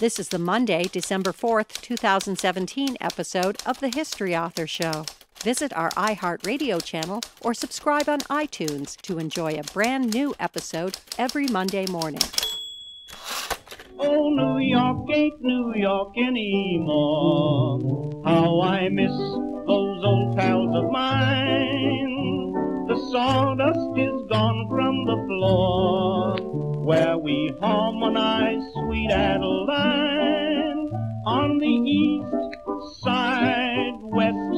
This is the Monday, December 4th, 2017 episode of The History Author Show. Visit our iHeartRadio channel or subscribe on iTunes to enjoy a brand new episode every Monday morning. Oh, New York ain't New York anymore. How I miss those old pals of mine. The sawdust is gone from the floor where we harmonize sweet Adeline. On the east side, west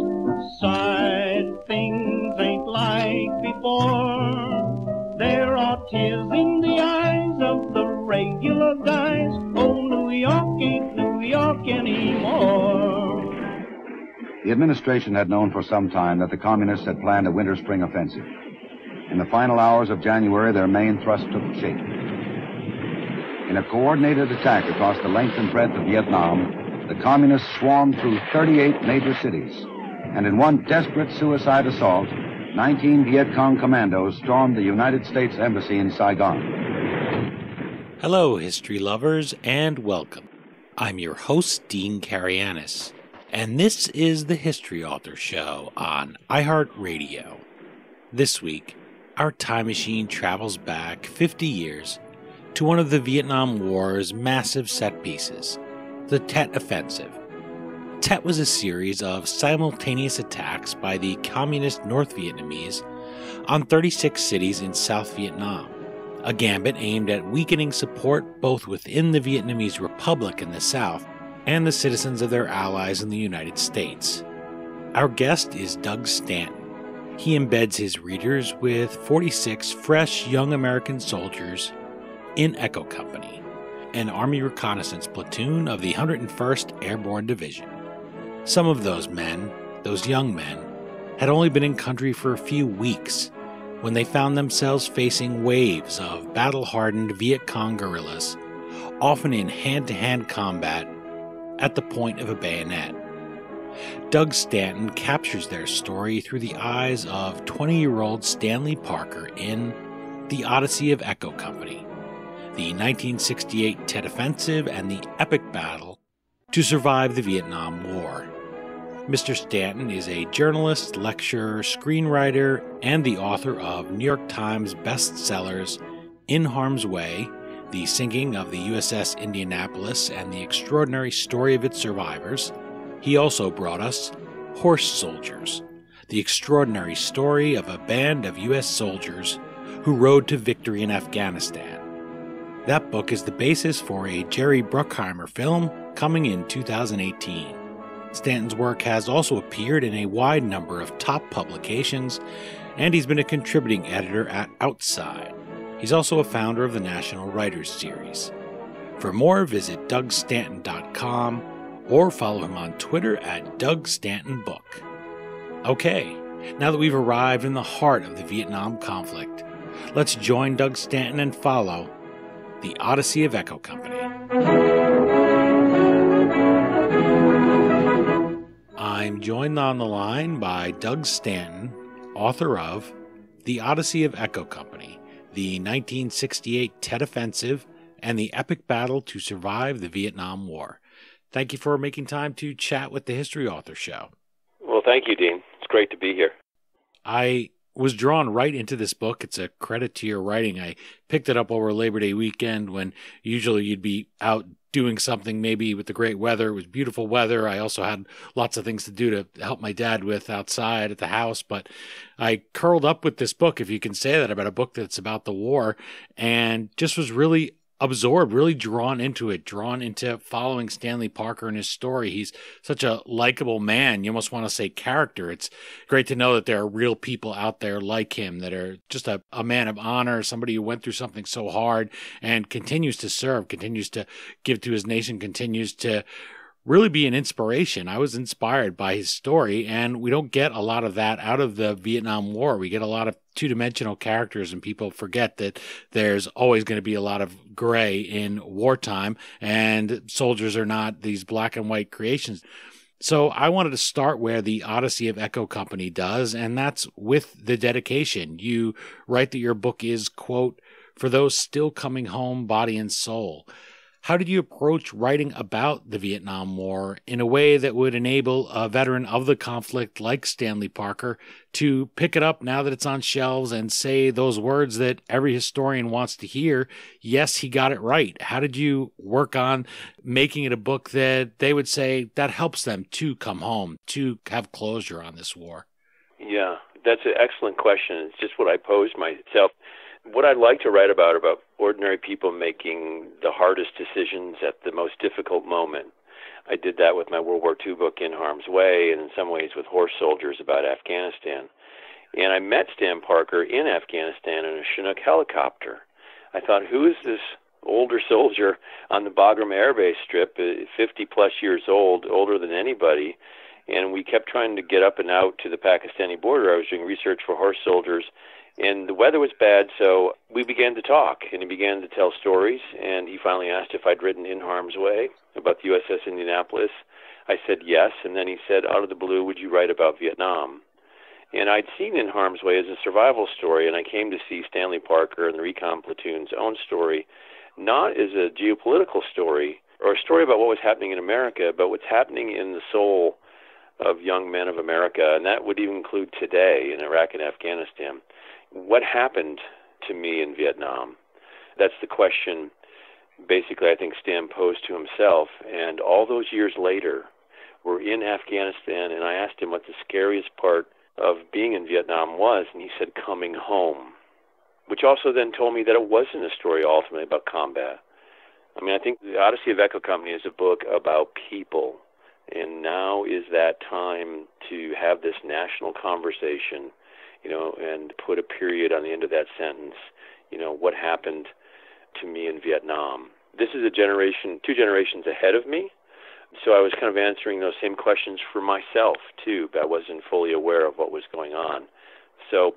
side, things ain't like before. There are tears in the eyes of the regular guys. Oh, New York ain't New York anymore. The administration had known for some time that the communists had planned a winter-spring offensive. In the final hours of January, their main thrust took shape. In a coordinated attack across the length and breadth of Vietnam, the communists swarmed through 38 major cities. And in one desperate suicide assault, 19 Viet Cong commandos stormed the United States Embassy in Saigon. Hello, history lovers, and welcome. I'm your host, Dean Karayanis, and this is the History Author Show on iHeartRadio. This week, our time machine travels back 50 years to one of the Vietnam War's massive set pieces, the Tet Offensive. Tet was a series of simultaneous attacks by the communist North Vietnamese on 36 cities in South Vietnam, a gambit aimed at weakening support both within the Vietnamese Republic in the South and the citizens of their allies in the United States. Our guest is Doug Stanton. He embeds his readers with 46 fresh young American soldiers in Echo Company, an Army reconnaissance platoon of the 101st Airborne Division. Some of those men, those young men, had only been in country for a few weeks when they found themselves facing waves of battle-hardened Viet Cong guerrillas, often in hand-to-hand combat at the point of a bayonet. Doug Stanton captures their story through the eyes of 20-year-old Stanley Parker in The Odyssey of Echo Company, the 1968 Tet Offensive, and the epic battle to survive the Vietnam War. Mr. Stanton is a journalist, lecturer, screenwriter, and the author of New York Times bestsellers In Harm's Way, The Sinking of the USS Indianapolis and the Extraordinary Story of Its Survivors. He also brought us Horse Soldiers, the extraordinary story of a band of U.S. soldiers who rode to victory in Afghanistan. That book is the basis for a Jerry Bruckheimer film coming in 2018. Stanton's work has also appeared in a wide number of top publications, and he's been a contributing editor at Outside. He's also a founder of the National Writers Series. For more, visit DougStanton.com or follow him on Twitter at DougStantonBook. Okay, now that we've arrived in the heart of the Vietnam conflict, let's join Doug Stanton and follow The Odyssey of Echo Company. I'm joined on the line by Doug Stanton, author of The Odyssey of Echo Company, the 1968 Tet Offensive, and the epic battle to survive the Vietnam War. Thank you for making time to chat with the History Author Show. Well, thank you, Dean. It's great to be here. I was drawn right into this book. It's a credit to your writing. I picked it up over Labor Day weekend when usually you'd be out doing something, maybe with the great weather. It was beautiful weather. I also had lots of things to do to help my dad with outside at the house, but I curled up with this book, if you can say that about a book that's about the war, and just was really absorbed, really drawn into it, drawn into following Stanley Parker and his story. He's such a likable man. You almost want to say character. It's great to know that there are real people out there like him that are just a man of honor, somebody who went through something so hard and continues to serve, continues to give to his nation, continues to really be an inspiration. I was inspired by his story, and we don't get a lot of that out of the Vietnam War. We get a lot of two-dimensional characters, and people forget that there's always going to be a lot of gray in wartime, and soldiers are not these black and white creations. So I wanted to start where the Odyssey of Echo Company does, and that's with the dedication. You write that your book is, quote, "for those still coming home, body and soul." How did you approach writing about the Vietnam War in a way that would enable a veteran of the conflict like Stanley Parker to pick it up now that it's on shelves and say those words that every historian wants to hear? Yes, he got it right. How did you work on making it a book that they would say that helps them to come home, to have closure on this war? Yeah, that's an excellent question. It's just what I posed myself. What I'd like to write about ordinary people making the hardest decisions at the most difficult moment. I did that with my World War II book, In Harm's Way, and in some ways with Horse Soldiers about Afghanistan. And I met Stan Parker in Afghanistan in a Chinook helicopter. I thought, who is this older soldier on the Bagram Air Base Strip, 50-plus years old, older than anybody? And we kept trying to get up and out to the Pakistani border. I was doing research for Horse Soldiers, and the weather was bad, so we began to talk, and he began to tell stories, and he finally asked if I'd written In Harm's Way about the USS Indianapolis. I said yes, and then he said, out of the blue, would you write about Vietnam? And I'd seen In Harm's Way as a survival story, and I came to see Stanley Parker and the recon platoon's own story, not as a geopolitical story or a story about what was happening in America, but what's happening in the soul of young men of America, and that would even include today in Iraq and Afghanistan. What happened to me in Vietnam? That's the question, basically, I think Stan posed to himself. And all those years later, we're in Afghanistan, and I asked him what the scariest part of being in Vietnam was, and he said, coming home, which also then told me that it wasn't a story ultimately about combat. I mean, I think the Odyssey of Echo Company is a book about people, and now is that time to have this national conversation, and put a period on the end of that sentence. What happened to me in Vietnam? This is two generations ahead of me, so I was kind of answering those same questions for myself, too, but I wasn't fully aware of what was going on. So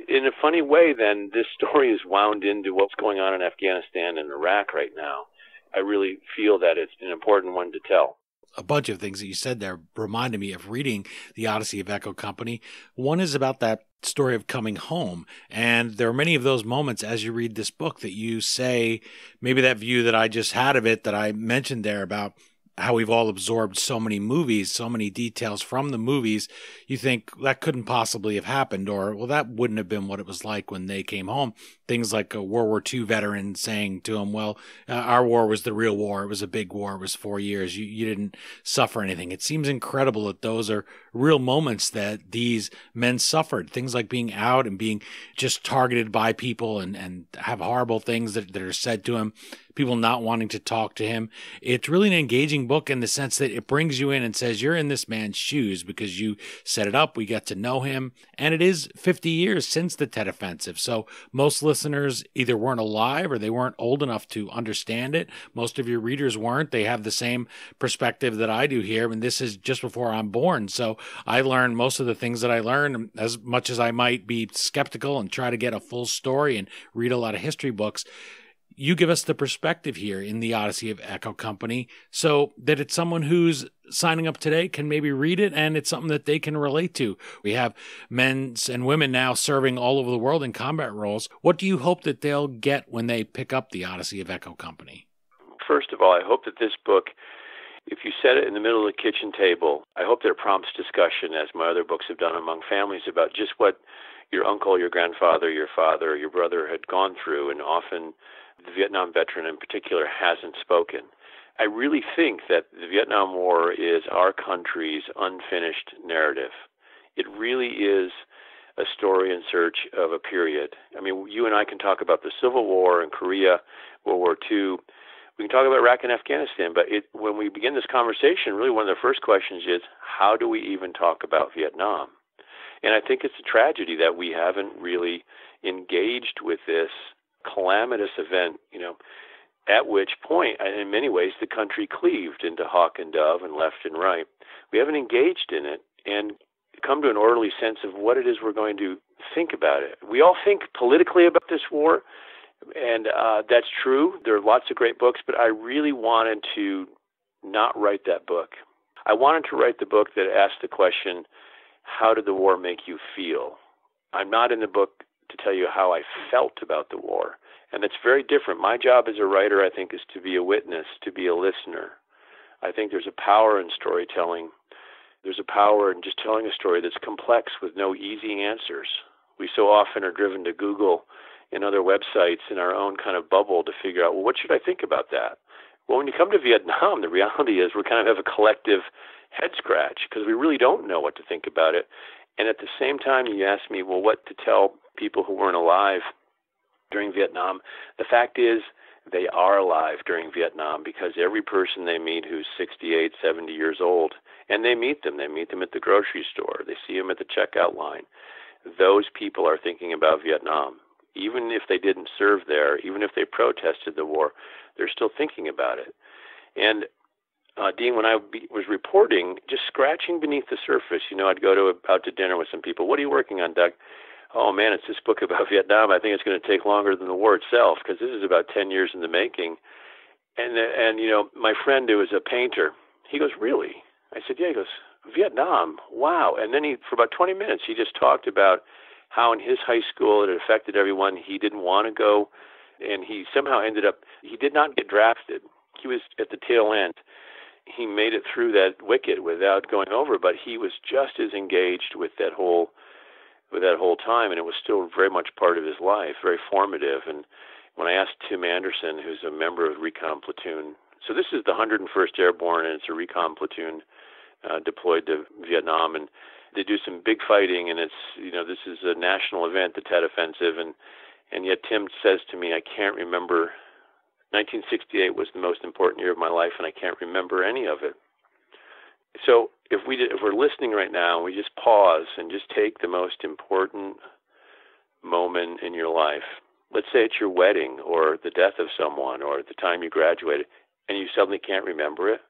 in a funny way, then, this story is wound into what's going on in Afghanistan and Iraq right now. I really feel that it's an important one to tell. A bunch of things that you said there reminded me of reading the Odyssey of Echo Company. One is about that story of coming home. And there are many of those moments as you read this book that you say, maybe that view that I just had of it that I mentioned there about how we've all absorbed so many movies, so many details from the movies, you think that couldn't possibly have happened, or, well, that wouldn't have been what it was like when they came home. Things like a World War II veteran saying to him, well, our war was the real war. It was a big war. It was 4 years. You didn't suffer anything. It seems incredible that those are real moments that these men suffered. Things like being out and being just targeted by people and have horrible things that are said to him, people not wanting to talk to him. It's really an engaging book in the sense that it brings you in and says you're in this man's shoes because you set it up. We get to know him. And it is 50 years since the Tet Offensive. So most listeners either weren't alive or they weren't old enough to understand it. Most of your readers weren't. They have the same perspective that I do here. And this is just before I'm born. So I learned most of the things that I learned, as much as I might be skeptical and try to get a full story and read a lot of history books. You give us the perspective here in the Odyssey of Echo Company so that it's someone who's signing up today can maybe read it and it's something that they can relate to. We have men and women now serving all over the world in combat roles. What do you hope that they'll get when they pick up the Odyssey of Echo Company? First of all, I hope that this book, if you set it in the middle of the kitchen table, I hope that it prompts discussion, as my other books have done, among families about just what your uncle, your grandfather, your father, your brother had gone through, and often the Vietnam veteran in particular hasn't spoken. I really think that the Vietnam War is our country's unfinished narrative. It really is a story in search of a period. I mean, you and I can talk about the Civil War and Korea, World War II. We can talk about Iraq and Afghanistan, but when we begin this conversation, really one of the first questions is, how do we even talk about Vietnam? And I think it's a tragedy that we haven't really engaged with this calamitous event, at which point, in many ways, the country cleaved into hawk and dove and left and right. We haven't engaged in it and come to an orderly sense of what it is we're going to think about it. We all think politically about this war, and that's true. There are lots of great books, but I really wanted to not write that book. I wanted to write the book that asked the question, how did the war make you feel? I'm not in the book to tell you how I felt about the war. And that's very different. My job as a writer, I think, is to be a witness, to be a listener. I think there's a power in storytelling. There's a power in just telling a story that's complex with no easy answers. We so often are driven to Google and other websites in our own kind of bubble to figure out, well, what should I think about that? Well, when you come to Vietnam, the reality is we kind of have a collective head scratch because we really don't know what to think about it. And at the same time, you ask me, well, what to tell people who weren't alive during Vietnam? The fact is they are alive during Vietnam because every person they meet who's 68, 70 years old, and they meet them at the grocery store, they see them at the checkout line, those people are thinking about Vietnam. Even if they didn't serve there, even if they protested the war, they're still thinking about it. And Dean, when I was reporting, just scratching beneath the surface, I'd go out to dinner with some people. What are you working on, Doug? Oh, man, it's this book about Vietnam. I think it's going to take longer than the war itself because this is about 10 years in the making. And my friend who was a painter, he goes, really? I said, yeah. He goes, Vietnam, wow. And then for about 20 minutes, he just talked about how in his high school it affected everyone. He didn't want to go, and he somehow he did not get drafted. He was at the tail end. He made it through that wicket without going over, but he was just as engaged with that whole time, and it was still very much part of his life, very formative. And when I asked Tim Anderson, who's a member of Recon Platoon, so this is the 101st Airborne, and it's a Recon Platoon deployed to Vietnam, and they do some big fighting, and this is a national event, the Tet Offensive, and yet Tim says to me, I can't remember. 1968 was the most important year of my life, and I can't remember any of it. So if we're listening right now, we just pause and just take the most important moment in your life. Let's say it's your wedding or the death of someone or the time you graduated, and you suddenly can't remember it.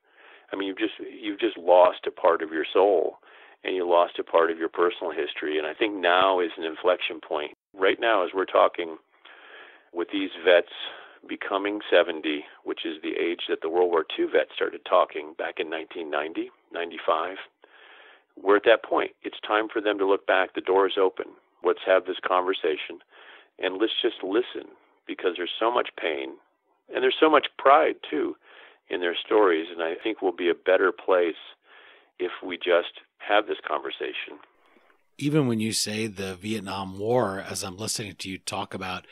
I mean, you've just lost a part of your soul, and you lost a part of your personal history. And I think now is an inflection point. Right now, as we're talking with these vets becoming 70, which is the age that the World War II vets started talking back in 1990, 95, we're at that point. It's time for them to look back. The door is open. Let's have this conversation, and let's just listen, because there's so much pain, and there's so much pride, too, in their stories, and I think we'll be a better place if we just have this conversation. Even when you say the Vietnam War, as I'm listening to you talk about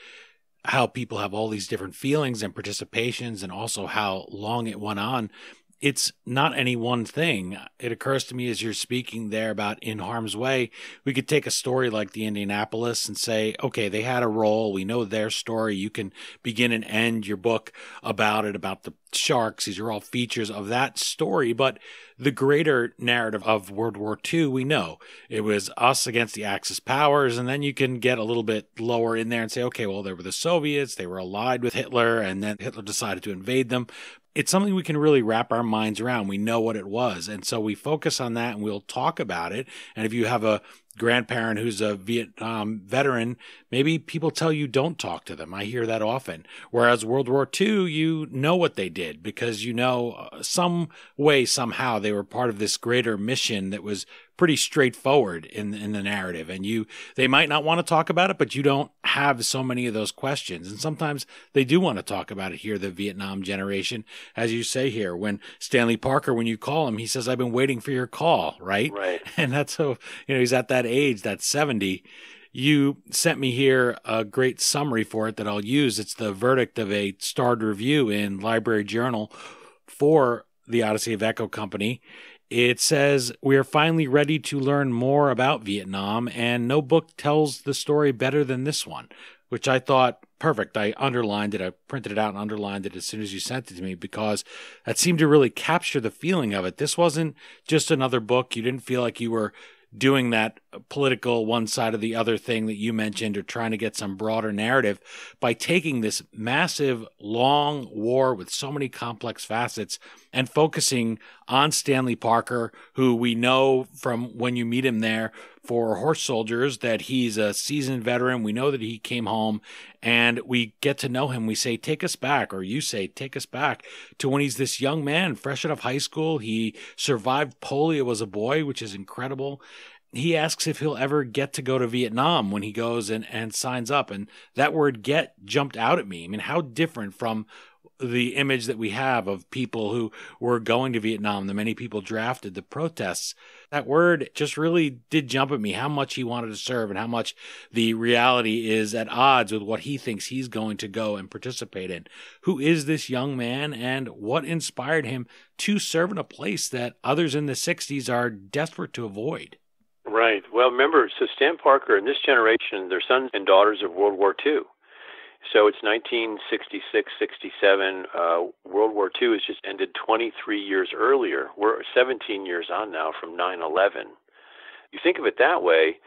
how people have all these different feelings and participations and also how long it went on, it's not any one thing. It occurs to me as you're speaking there about In Harm's Way, we could take a story like the Indianapolis and say, okay, they had a role. We know their story. You can begin and end your book about it, about the sharks. These are all features of that story. But the greater narrative of World War II, we know it was us against the Axis powers. And then you can get a little bit lower in there and say, okay, well, there were the Soviets. They were allied with Hitler, and then Hitler decided to invade them. It's something we can really wrap our minds around. We know what it was. And so we focus on that and we'll talk about it. And if you have a grandparent who's a Vietnam veteran, maybe people tell you don't talk to them. I hear that often. Whereas World War II, you know what they did because you know some way, somehow they were part of this greater mission that was pretty straightforward in the narrative. And they might not want to talk about it, but you don't have so many of those questions. And sometimes they do want to talk about it here, the Vietnam generation. As you say here, when Stanley Parker, when you call him, he says, I've been waiting for your call, right? Right. And that's so, he's at that age, that's 70. You sent me here a great summary for it that I'll use. It's the verdict of a starred review in Library Journal for the Odyssey of Echo Company. It says, we are finally ready to learn more about Vietnam, and no book tells the story better than this one, which I thought, perfect. I underlined it. I printed it out and underlined it as soon as you sent it to me because that seemed to really capture the feeling of it. This wasn't just another book. You didn't feel like you were doing that political one side or the other thing that you mentioned or trying to get some broader narrative by taking this massive, long war with so many complex facets and focusing on Stanley Parker, who we know from when you meet him there for Horse Soldiers that he's a seasoned veteran. We know that he came home and we get to know him. We say, take us back, or you say, take us back to when he's this young man, fresh out of high school. He survived polio as a boy, which is incredible. he asks if he'll ever get to go to Vietnam when he goes and signs up. And that word "get" jumped out at me. I mean, how different from the image that we have of people who were going to Vietnam, the many people drafted, the protests. That word just really did jump at me, how much he wanted to serve and how much the reality is at odds with what he thinks he's going to go and participate in. Who is this young man, and what inspired him to serve in a place that others in the 60s are desperate to avoid? Right. Well, remember, so Stan Parker and this generation, they're sons and daughters of World War II. So it's 1966, 67. World War II has just ended 23 years earlier. We're 17 years on now from 9/11. You think of it that way,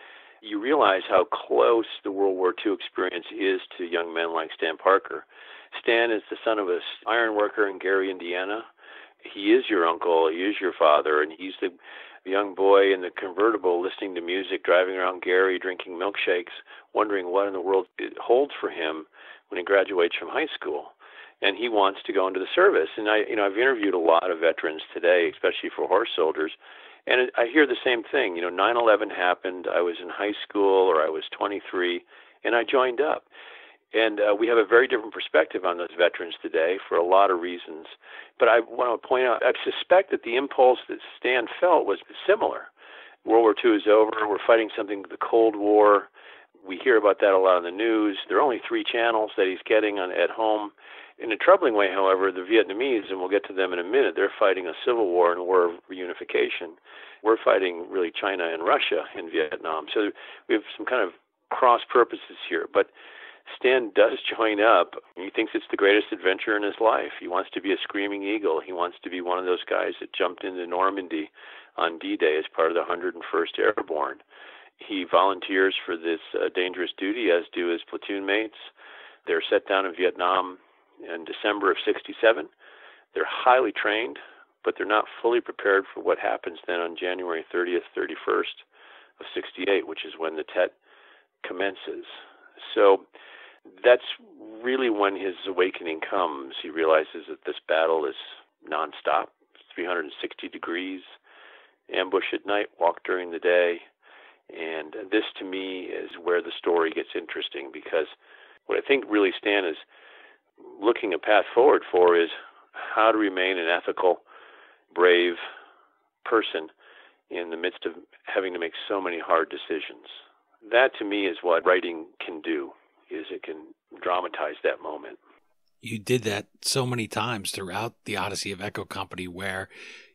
you realize how close the World War II experience is to young men like Stan Parker. Stan is the son of an iron worker in Gary, Indiana. He is your uncle, he is your father, and he's the young boy in the convertible listening to music, driving around Gary, drinking milkshakes, wondering what in the world it holds for him when he graduates from high school. And he wants to go into the service. And I've interviewed a lot of veterans today, especially for horse soldiers, and I hear the same thing. 9/11 happened, I was in high school, or I was 23, and I joined up. And we have a very different perspective on those veterans today for a lot of reasons. But I want to point out, I suspect that the impulse that Stan felt was similar. World War II is over. We're fighting something, the Cold War. We hear about that a lot on the news. There are only 3 channels that he's getting at home. In a troubling way, however, the Vietnamese, and we'll get to them in a minute, they're fighting a civil war and a war of reunification. We're fighting really China and Russia in Vietnam. So we have some kind of cross purposes here. But Stan does join up. He thinks it's the greatest adventure in his life. He wants to be a screaming eagle. He wants to be one of those guys that jumped into Normandy on D-Day as part of the 101st Airborne. He volunteers for this dangerous duty, as do his platoon mates. They're set down in Vietnam in December of 67. They're highly trained, but they're not fully prepared for what happens then on January 30th, 31st of 68, which is when the Tet commences. So that's really when his awakening comes. He realizes that this battle is nonstop, 360 degrees, ambush at night, walk during the day. And this, to me, is where the story gets interesting, because what I think really Stan is looking a path forward for is how to remain an ethical, brave person in the midst of having to make so many hard decisions. That, to me, is what writing can do, is it can dramatize that moment. You did that so many times throughout the Odyssey of Echo Company, where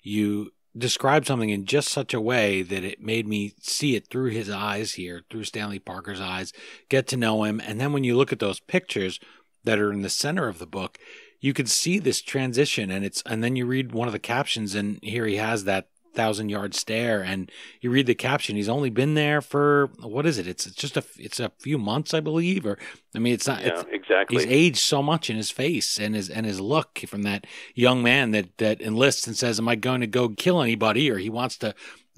you described something in just such a way that it made me see it through his eyes here, through Stanley Parker's eyes, get to know him. And then when you look at those pictures that are in the center of the book, you can see this transition. And then you read one of the captions, and here he has that 1,000-yard stare, and you read the caption. He's only been there for, what is it? It's just a few months, I believe, or I mean, it's not. Yeah, exactly. He's aged so much in his face and his look from that young man that enlists and says, "Am I going to go kill anybody?" Or he wants to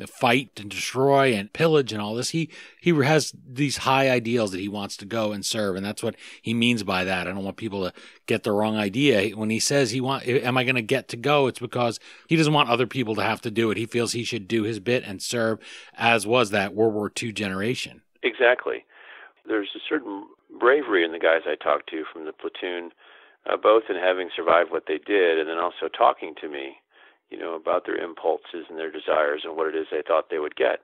fight and destroy and pillage and all this. He has these high ideals that he wants to go and serve, and that's what he means by that. I don't want people to get the wrong idea. When he says am I going to get to go, it's because he doesn't want other people to have to do it. He feels he should do his bit and serve, as was that World War II generation. Exactly. There's a certain bravery in the guys I talked to from the platoon, both in having survived what they did and then also talking to me, about their impulses and their desires and what it is they thought they would get.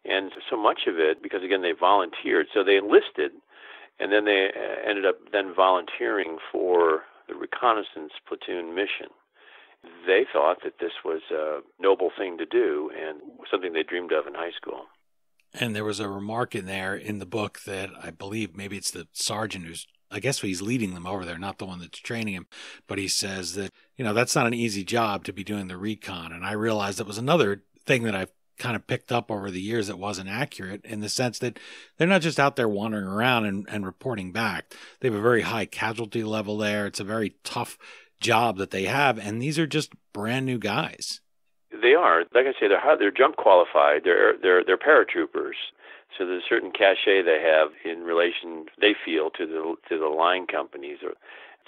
And so much of it, because again, they volunteered, so they enlisted, and then they ended up then volunteering for the reconnaissance platoon mission. They thought that this was a noble thing to do and something they dreamed of in high school. And there was a remark in there in the book that I believe maybe it's the sergeant who's, I guess he's leading them over there, not the one that's training him. But he says that, that's not an easy job to be doing the recon. And I realized that was another thing that I've kind of picked up over the years that wasn't accurate, in the sense that they're not just out there wandering around and reporting back. They have a very high casualty level there. It's a very tough job that they have. And these are just brand new guys. They are. Like I say, they're jump qualified. They're paratroopers. So there's a certain cachet they have in relation, they feel, to the line companies or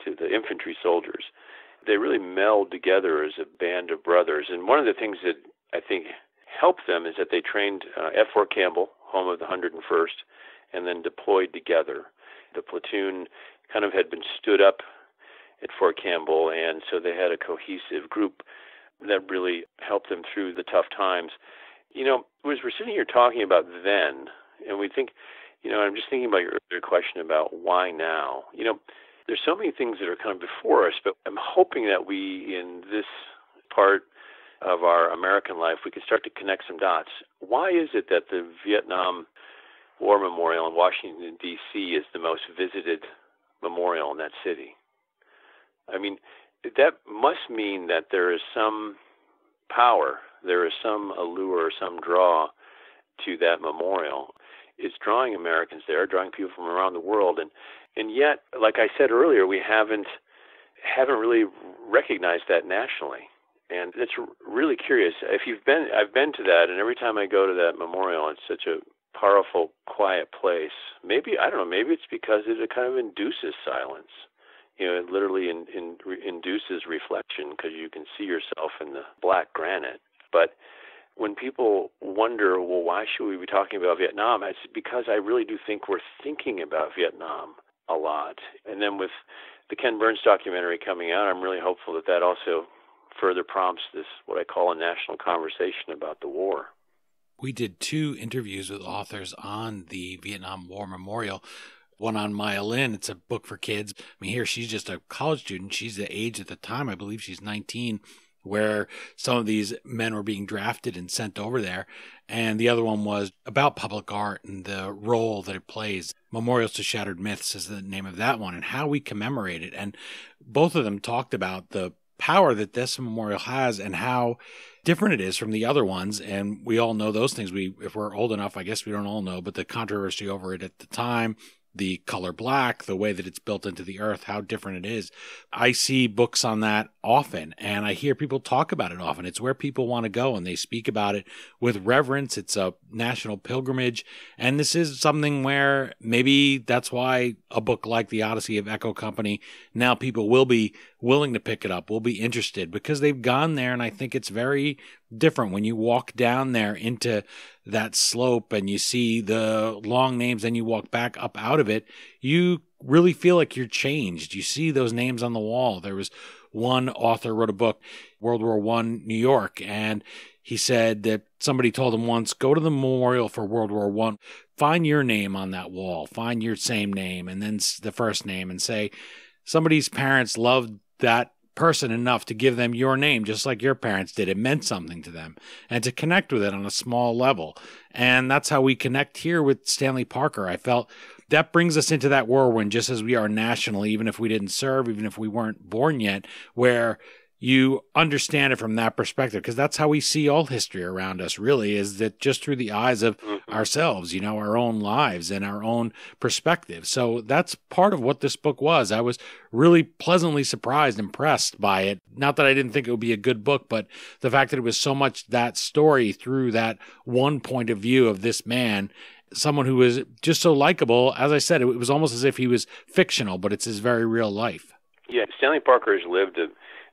to the infantry soldiers. They really meld together as a band of brothers. And one of the things that I think helped them is that they trained at Fort Campbell, home of the 101st, and then deployed together. The platoon kind of had been stood up at Fort Campbell, and so they had a cohesive group that really helped them through the tough times. You know, as we're sitting here talking about then, and we think, you know, I'm just thinking about your earlier question about why now. You know, there's so many things that are kind of before us, but I'm hoping that we, in this part of our American life, we can start to connect some dots. Why is it that the Vietnam War Memorial in Washington, D.C. is the most visited memorial in that city? I mean, that must mean that there is some power, there is some allure, some draw to that memorial. It's drawing Americans there, drawing people from around the world, and yet, like I said earlier, we haven't really recognized that nationally, and it's really curious. If I've been to that, and every time I go to that memorial, it's such a powerful, quiet place. Maybe, I don't know, maybe it's because it kind of induces silence. You know, it literally induces reflection because you can see yourself in the black granite. But when people wonder, well, why should we be talking about Vietnam? It's because I really do think we're thinking about Vietnam a lot. And then with the Ken Burns documentary coming out, I'm really hopeful that that also further prompts this, what I call a national conversation about the war. We did 2 interviews with authors on the Vietnam War Memorial. One on Mile In. It's a book for kids. I mean, here she's just a college student. She's the age at the time, I believe she's 19, where some of these men were being drafted and sent over there. And the other one was about public art and the role that it plays. Memorials to Shattered Myths is the name of that one, and how we commemorate it. And both of them talked about the power that this memorial has and how different it is from the other ones. And we all know those things. If we're old enough, I guess we don't all know, but the controversy over it at the time, the color black, the way that it's built into the earth, how different it is. I see books on that often, and I hear people talk about it often. It's where people want to go, and they speak about it with reverence. It's a national pilgrimage, and this is something where maybe that's why a book like The Odyssey of Echo Company, now people will be willing to pick it up, will be interested, because they've gone there, and I think it's very different when you walk down there into that slope and you see the long names and you walk back up out of it. You really feel like you're changed. You see those names on the wall. There was one author wrote a book, World War I, New York, and he said that somebody told him once, go to the memorial for World War I, find your name on that wall, find your same name and then the first name, and say somebody's parents loved that person enough to give them your name, just like your parents did. It meant something to them, and to connect with it on a small level. And that's how we connect here with Stanley Parker. I felt that brings us into that whirlwind, just as we are nationally, even if we didn't serve, even if we weren't born yet, where you understand it from that perspective, because that's how we see all history around us, really, is that just through the eyes of ourselves, you know, our own lives and our own perspective. So that's part of what this book was. I was really pleasantly surprised, impressed by it. Not that I didn't think it would be a good book, but the fact that it was so much that story through that one point of view of this man, someone who was just so likable. As I said, it was almost as if he was fictional, but it's his very real life. Yeah, Stanley Parker has lived a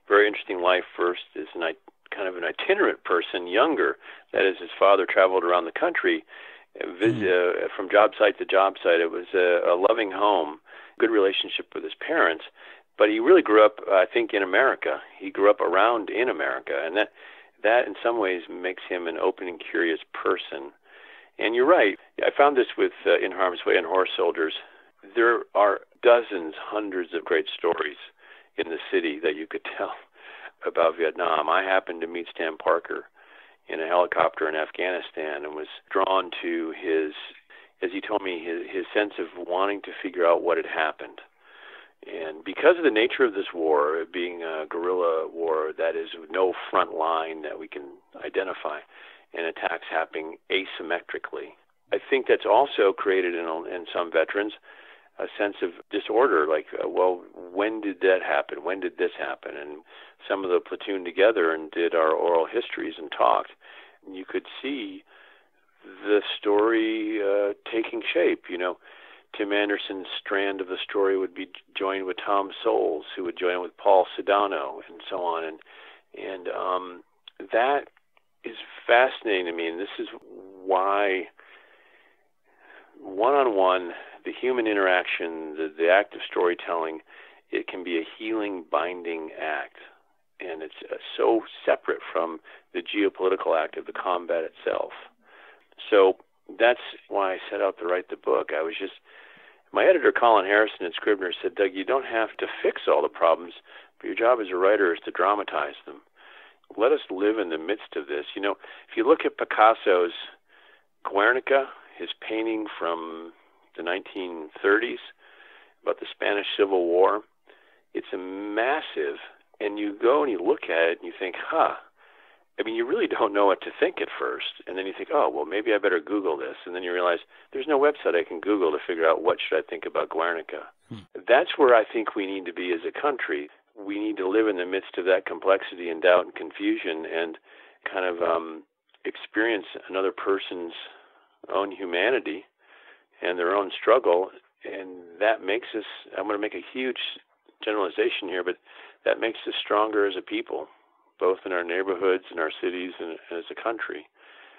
very interesting life. First as kind of an itinerant person, younger. That is, his father traveled around the country, from job site to job site. It was a loving home, good relationship with his parents. But he really grew up, I think, in America. He grew up around in America, and that in some ways makes him an open and curious person. And you're right. I found this with In Harm's Way and Horse Soldiers. There are dozens, hundreds of great stories in the city that you could tell about Vietnam. I happened to meet Stan Parker in a helicopter in Afghanistan and was drawn to his, as he told me, his sense of wanting to figure out what had happened. And because of the nature of this war, being a guerrilla war, that is no front line that we can identify, and attacks happening asymmetrically, I think that's also created in some veterans a sense of disorder, like, well, when did that happen? When did this happen? And some of the platoon together and did our oral histories and talked. And you could see the story taking shape. You know, Tim Anderson's strand of the story would be joined with Tom Souls, who would join with Paul Sedano, and so on. And that is fascinating to me, and this is why one-on-one, the human interaction, the act of storytelling, it can be a healing, binding act. And it's so separate from the geopolitical act of the combat itself. So that's why I set out to write the book. My editor, Colin Harrison at Scribner, said, Doug, you don't have to fix all the problems, but your job as a writer is to dramatize them. Let us live in the midst of this. You know, if you look at Picasso's Guernica, his painting from the 1930s about the Spanish Civil War, it's a massive, and you go and you look at it and you think, I mean, you really don't know what to think at first. And then you think, oh, well, maybe I better Google this. And then you realize there's no website I can Google to figure out what should I think about Guernica. That's where I think we need to be as a country. We need to live in the midst of that complexity and doubt and confusion and kind of experience another person's own humanity and their own struggle. And that makes us, I'm going to make a huge generalization here, but that makes us stronger as a people, both in our neighborhoods and our cities and as a country.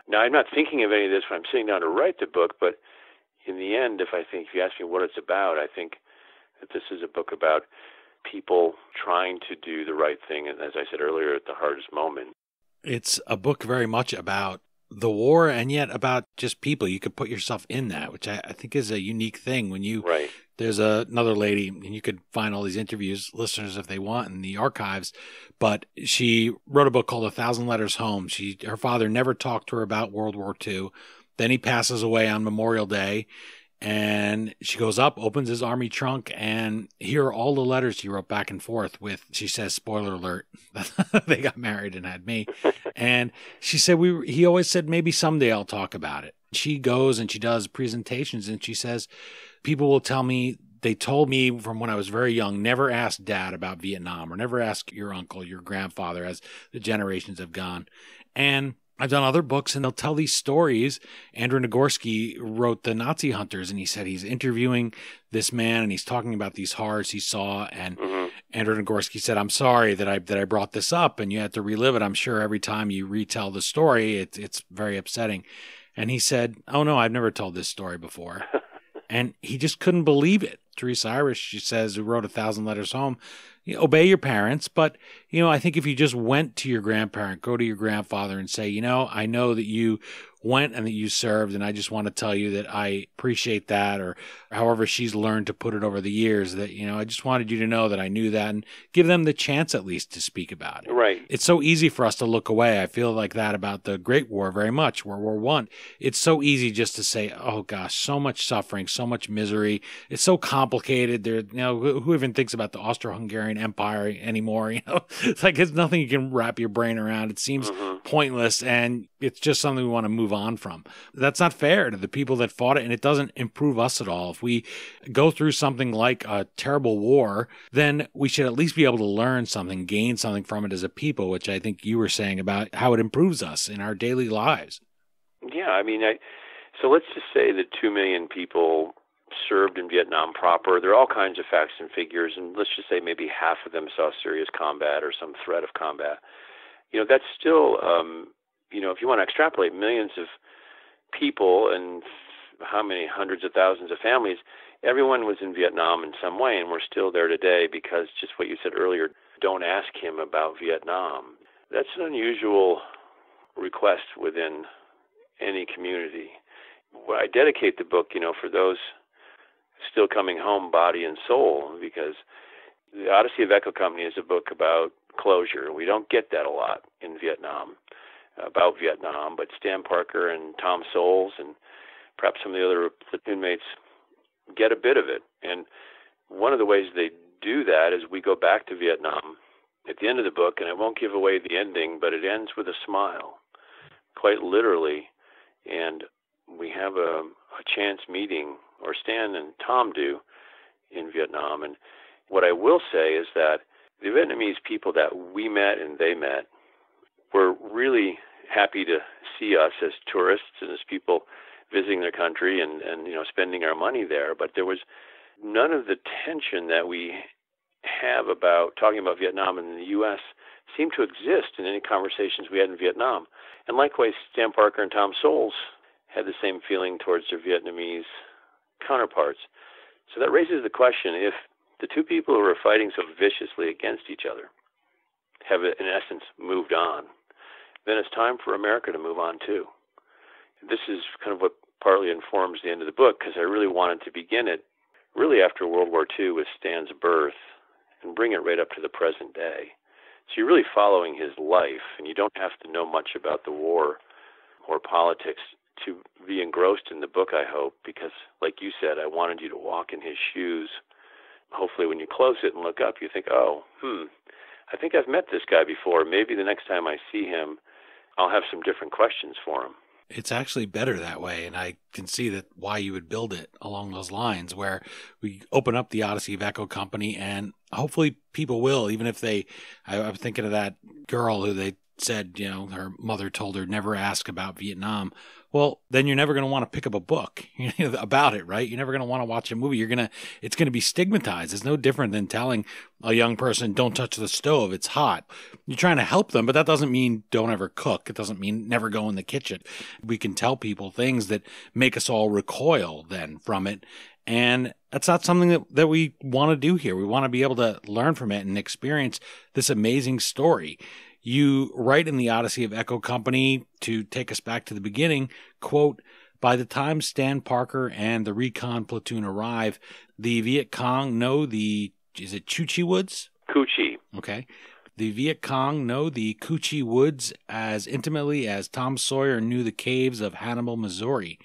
Now, I'm not thinking of any of this when I'm sitting down to write the book, but in the end, if you ask me what it's about, I think that this is a book about people trying to do the right thing, and as I said earlier, at the hardest moment. It's a book very much about the war and yet about just people. You could put yourself in that, which I think is a unique thing. When you, right. There's another lady, and you could find all these interviews, listeners, if they want, in the archives, but she wrote a book called 1,000 Letters Home. Her father never talked to her about World War II. Then he passes away on Memorial Day, and she goes up, opens his army trunk, and here are all the letters he wrote back and forth with, she says, spoiler alert, they got married and had me. And she said, he always said, maybe someday I'll talk about it. She goes and she does presentations, and she says, people will tell me, they told me from when I was very young, never ask Dad about Vietnam, or never ask your uncle, your grandfather, as the generations have gone. And I've done other books, and they'll tell these stories. Andrew Nagorski wrote The Nazi Hunters, and he said he's interviewing this man, and he's talking about these horrors he saw. And Andrew Nagorski said, I'm sorry that I brought this up, and you had to relive it. I'm sure every time you retell the story, it's very upsetting. And he said, oh, no, I've never told this story before. And he just couldn't believe it. Theresa Irish, she says, who wrote 1,000 Letters Home, obey your parents. But, I think if you just went to your grandparent, go to your grandfather and say, I know that you went and that you served, and I just want to tell you that I appreciate that, or however she's learned to put it over the years, that, I just wanted you to know that I knew that, and give them the chance at least to speak about it. Right. It's so easy for us to look away. I feel like that about the Great War very much, World War I. It's so easy just to say, oh gosh, so much suffering, so much misery. It's so complicated. There, who even thinks about the Austro-Hungarian Empire anymore? It's like it's nothing you can wrap your brain around. It seems pointless, and it's just something we want to move on from. That's not fair to the people that fought it, and it doesn't improve us at all. If we go through something like a terrible war, then we should at least be able to learn something, gain something from it as a people, which I think you were saying about how it improves us in our daily lives. Yeah, so let's just say that 2 million people served in Vietnam proper. There are all kinds of facts and figures, and let's just say maybe half of them saw serious combat or some threat of combat. That's still, if you want to extrapolate millions of people and how many hundreds of thousands of families, everyone was in Vietnam in some way, and we're still there today because just what you said earlier, don't ask him about Vietnam. That's an unusual request within any community. Well, I dedicate the book, for those still coming home, body and soul, because the Odyssey of Echo Company is a book about closure. We don't get that a lot in Vietnam, about Vietnam, but Stan Parker and Tom Souls and perhaps some of the other platoon mates get a bit of it. And one of the ways they do that is we go back to Vietnam at the end of the book, and I won't give away the ending, but it ends with a smile, quite literally. And we have a chance meeting, or Stan and Tom do, in Vietnam. And what I will say is that the Vietnamese people that we met and they met were really happy to see us as tourists and as people visiting their country and spending our money there. But there was none of the tension that we have about talking about Vietnam in the U.S. seemed to exist in any conversations we had in Vietnam. And likewise, Stan Parker and Tom Souls had the same feeling towards their Vietnamese counterparts. So that raises the question, if the two people who were fighting so viciously against each other have, in essence, moved on, then it's time for America to move on too. This is kind of what partly informs the end of the book, because I really wanted to begin it really after World War II with Stan's birth and bring it right up to the present day. So you're really following his life, and you don't have to know much about the war or politics to be engrossed in the book, I hope, because, like you said, I wanted you to walk in his shoes. Hopefully when you close it and look up, you think, I think I've met this guy before. Maybe the next time I see him, I'll have some different questions for him. It's actually better that way, and I can see that why you would build it along those lines, where we open up the Odyssey of Echo Company, and hopefully people will, even if I'm thinking of that girl who they said, her mother told her never ask about Vietnam. Well, then you're never going to want to pick up a book about it, right? You're never going to want to watch a movie. It's going to be stigmatized. It's no different than telling a young person, don't touch the stove, it's hot. You're trying to help them, but that doesn't mean don't ever cook. It doesn't mean never go in the kitchen. We can tell people things that make us all recoil then from it. And that's not something that we want to do here. We want to be able to learn from it and experience this amazing story. You write in the Odyssey of Echo Company, to take us back to the beginning, quote, by the time Stan Parker and the recon platoon arrive, the Viet Cong know is it Cu Chi Woods? Cu Chi. Okay. The Viet Cong know the Cu Chi Woods as intimately as Tom Sawyer knew the caves of Hannibal, Missouri.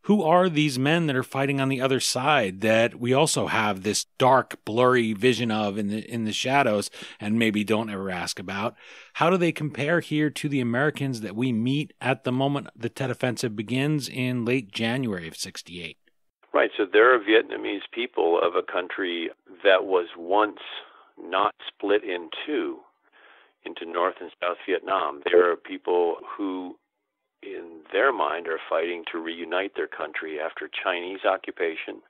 Who are these men that are fighting on the other side that we also have this dark, blurry vision of in the shadows and maybe don't ever ask about? How do they compare here to the Americans that we meet at the moment the Tet Offensive begins in late January of '68? Right, so there are Vietnamese people of a country that was once not split in two into North and South Vietnam. There are people who, in their mind, are fighting to reunite their country after Chinese occupation,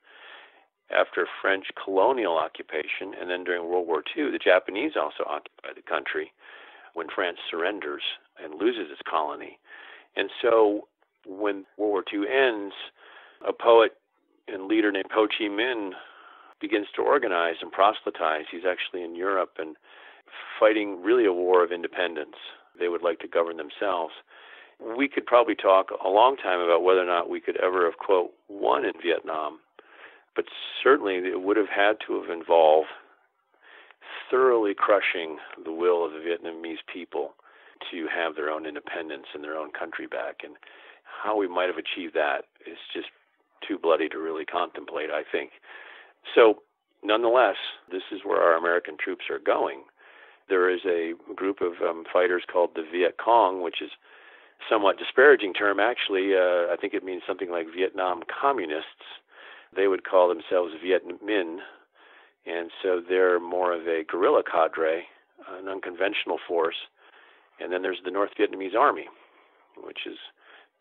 after French colonial occupation, and then during World War II, the Japanese also occupied the country when France surrenders and loses its colony. And so when World War II ends, a poet and leader named Ho Chi Minh begins to organize and proselytize. He's actually in Europe and fighting really a war of independence. They would like to govern themselves. We could probably talk a long time about whether or not we could ever have, quote, won in Vietnam, but certainly it would have had to have involved thoroughly crushing the will of the Vietnamese people to have their own independence and their own country back. And how we might have achieved that is just too bloody to really contemplate, I think. So, nonetheless, this is where our American troops are going. There is a group of fighters called the Viet Cong, which is somewhat disparaging term, actually. I think it means something like Vietnam communists. They would call themselves Viet Minh, and so they're more of a guerrilla cadre, an unconventional force. And then there's the North Vietnamese Army, which is